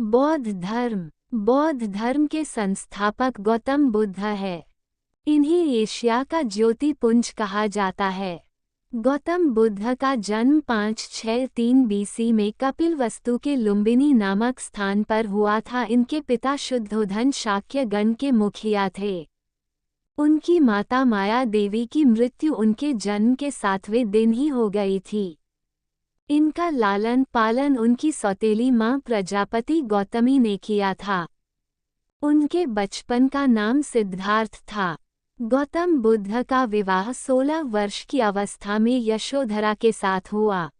बौद्ध धर्म के संस्थापक गौतम बुद्ध है। इन्हें एशिया का ज्योतिपुंज कहा जाता है। गौतम बुद्ध का जन्म 563 बीसी में कपिलवस्तु के लुम्बिनी नामक स्थान पर हुआ था। इनके पिता शुद्धोधन शाक्य गण के मुखिया थे। उनकी माता माया देवी की मृत्यु उनके जन्म के 7वें दिन ही हो गई थी। इनका लालन पालन उनकी सौतेली मां प्रजापति गौतमी ने किया था। उनके बचपन का नाम सिद्धार्थ था। गौतम बुद्ध का विवाह 16 वर्ष की अवस्था में यशोधरा के साथ हुआ।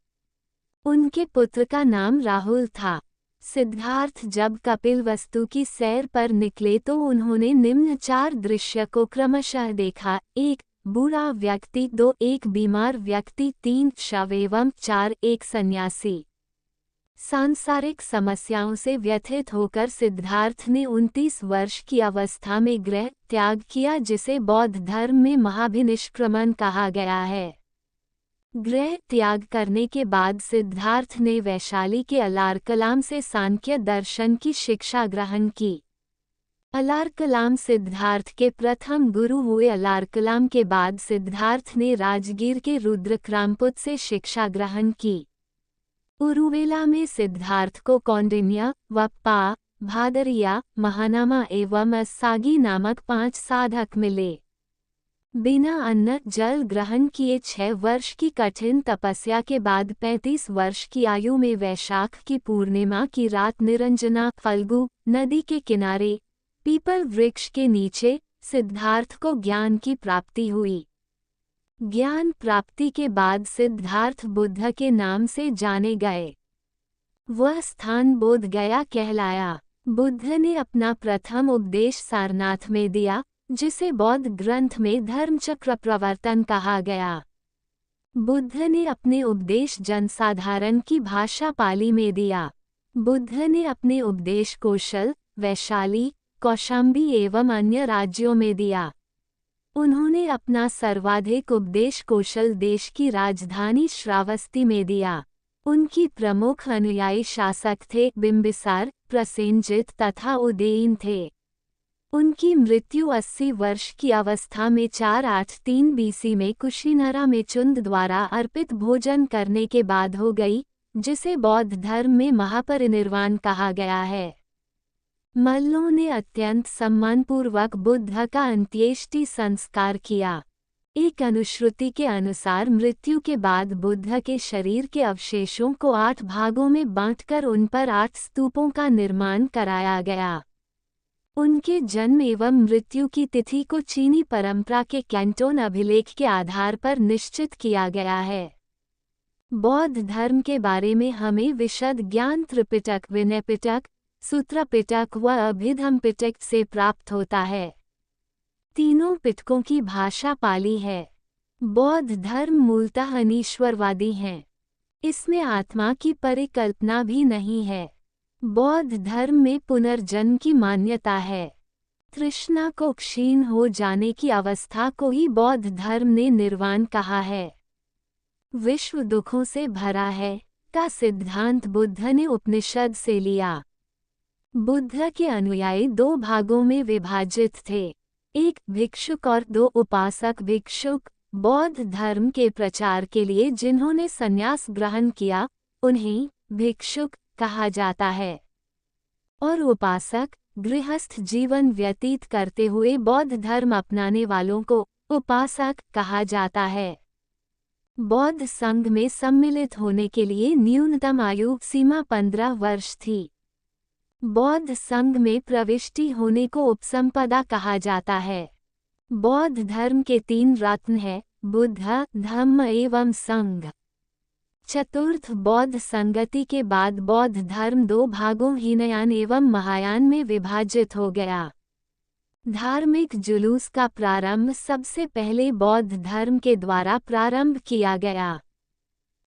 उनके पुत्र का नाम राहुल था। सिद्धार्थ जब कपिलवस्तु की सैर पर निकले तो उन्होंने निम्न 4 दृश्य को क्रमशः देखा। 1 बूढ़ा व्यक्ति, 2 एक बीमार व्यक्ति, 3 शव एवं 4 एक सन्यासी। सांसारिक समस्याओं से व्यथित होकर सिद्धार्थ ने 29 वर्ष की अवस्था में गृह त्याग किया, जिसे बौद्ध धर्म में महाभिनिष्क्रमण कहा गया है। गृह त्याग करने के बाद सिद्धार्थ ने वैशाली के अलारकलाम से सांख्य दर्शन की शिक्षा ग्रहण की। अलारकलाम सिद्धार्थ के प्रथम गुरु हुए। अलारकलाम के बाद सिद्धार्थ ने राजगीर के रुद्रक्रामपुत से शिक्षा ग्रहण की। उरुवेला में सिद्धार्थ को कौंडिन्य, वप्पा, भादरिया, महानामा एवं अस्सागी नामक 5 साधक मिले। बिना अन्न जल ग्रहण किए 6 वर्ष की कठिन तपस्या के बाद 35 वर्ष की आयु में वैशाख की पूर्णिमा की रात निरंजना फल्गु नदी के किनारे पीपल वृक्ष के नीचे सिद्धार्थ को ज्ञान की प्राप्ति हुई। ज्ञान प्राप्ति के बाद सिद्धार्थ बुद्ध के नाम से जाने गए। वह स्थान बोध गया कहलाया। बुद्ध ने अपना प्रथम उपदेश सारनाथ में दिया, जिसे बौद्ध ग्रंथ में धर्मचक्र प्रवर्तन कहा गया। बुद्ध ने अपने उपदेश जनसाधारण की भाषा पाली में दिया। बुद्ध ने अपने उपदेश कौशल, वैशाली, कौशाम्बी एवं अन्य राज्यों में दिया। उन्होंने अपना सर्वाधिक उपदेश कौशल देश की राजधानी श्रावस्ती में दिया। उनकी प्रमुख अनुयायी शासक थे बिंबिसार, प्रसेनजित तथा उदयन थे। उनकी मृत्यु 80 वर्ष की अवस्था में 483 बीसी में कुशीनरा में चुंद द्वारा अर्पित भोजन करने के बाद हो गई, जिसे बौद्ध धर्म में महापरिनिर्वाण कहा गया है। मल्लों ने अत्यंत सम्मानपूर्वक बुद्ध का अंत्येष्टि संस्कार किया। एक अनुश्रुति के अनुसार मृत्यु के बाद बुद्ध के शरीर के अवशेषों को 8 भागों में बांटकर उन पर 8 स्तूपों का निर्माण कराया गया। उनके जन्म एवं मृत्यु की तिथि को चीनी परंपरा के कैंटोन अभिलेख के आधार पर निश्चित किया गया है। बौद्ध धर्म के बारे में हमें विशद ज्ञान त्रिपिटक, विनय पिटक, सूत्र पिटक व अभिधम पिटक से प्राप्त होता है। तीनों पिटकों की भाषा पाली है। बौद्ध धर्म मूलतः अनीश्वरवादी है। इसमें आत्मा की परिकल्पना भी नहीं है। बौद्ध धर्म में पुनर्जन्म की मान्यता है। तृष्णा को क्षीण हो जाने की अवस्था को ही बौद्ध धर्म ने निर्वाण कहा है। विश्व दुखों से भरा है का सिद्धांत बुद्ध ने उपनिषद से लिया। बुद्ध के अनुयायी 2 भागों में विभाजित थे, एक भिक्षुक और 2 उपासक भिक्षुक। बौद्ध धर्म के प्रचार के लिए जिन्होंने संन्यास ग्रहण किया उन्हें भिक्षुक कहा जाता है, और उपासक गृहस्थ जीवन व्यतीत करते हुए बौद्ध धर्म अपनाने वालों को उपासक कहा जाता है। बौद्ध संघ में सम्मिलित होने के लिए न्यूनतम आयु सीमा 15 वर्ष थी। बौद्ध संघ में प्रविष्टि होने को उपसंपदा कहा जाता है। बौद्ध धर्म के 3 रत्न हैं, बुद्ध, धम्म एवं संघ। चतुर्थ बौद्ध संगति के बाद बौद्ध धर्म 2 भागों हीनयान एवं महायान में विभाजित हो गया। धार्मिक जुलूस का प्रारंभ सबसे पहले बौद्ध धर्म के द्वारा प्रारंभ किया गया।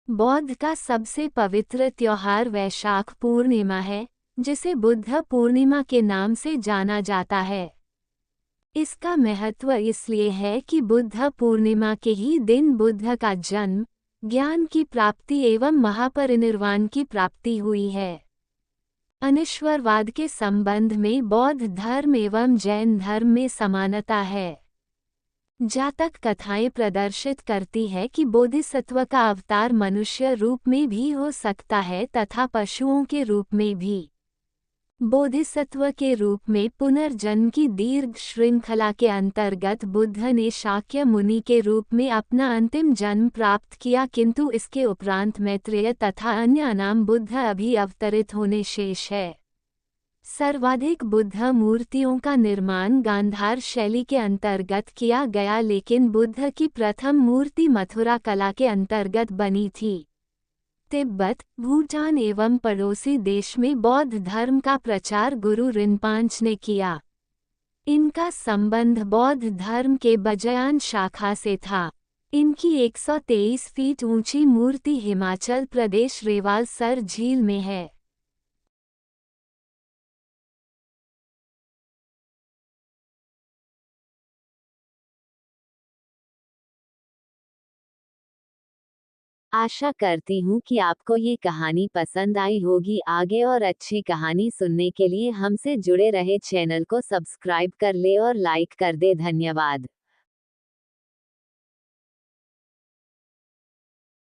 बौद्ध का सबसे पवित्र त्योहार वैशाख पूर्णिमा है, जिसे बुद्ध पूर्णिमा के नाम से जाना जाता है। इसका महत्व इसलिए है कि बुद्ध पूर्णिमा के ही दिन बुद्ध का जन्म, ज्ञान की प्राप्ति एवं महापरिनिर्वाण की प्राप्ति हुई है। अनिश्वरवाद के संबंध में बौद्ध धर्म एवं जैन धर्म में समानता है। जातक कथाएं प्रदर्शित करती है कि बोधिसत्व का अवतार मनुष्य रूप में भी हो सकता है तथा पशुओं के रूप में भी। बोधिसत्व के रूप में पुनर्जन्म की दीर्घ श्रृंखला के अंतर्गत बुद्ध ने शाक्य मुनि के रूप में अपना अंतिम जन्म प्राप्त किया, किंतु इसके उपरांत मैत्रेय तथा अन्य अनाम बुद्ध अभी अवतरित होने शेष है। सर्वाधिक बुद्ध मूर्तियों का निर्माण गांधार शैली के अंतर्गत किया गया, लेकिन बुद्ध की प्रथम मूर्ति मथुरा कला के अंतर्गत बनी थी। तिब्बत, भूटान एवं पड़ोसी देश में बौद्ध धर्म का प्रचार गुरु रिनपांच ने किया। इनका संबंध बौद्ध धर्म के बजयान शाखा से था। इनकी 123 फीट ऊंची मूर्ति हिमाचल प्रदेश रेवाल सर झील में है। आशा करती हूँ कि आपको ये कहानी पसंद आई होगी। आगे और अच्छी कहानी सुनने के लिए हमसे जुड़े रहे, चैनल को सब्सक्राइब कर ले और लाइक कर दे। धन्यवाद।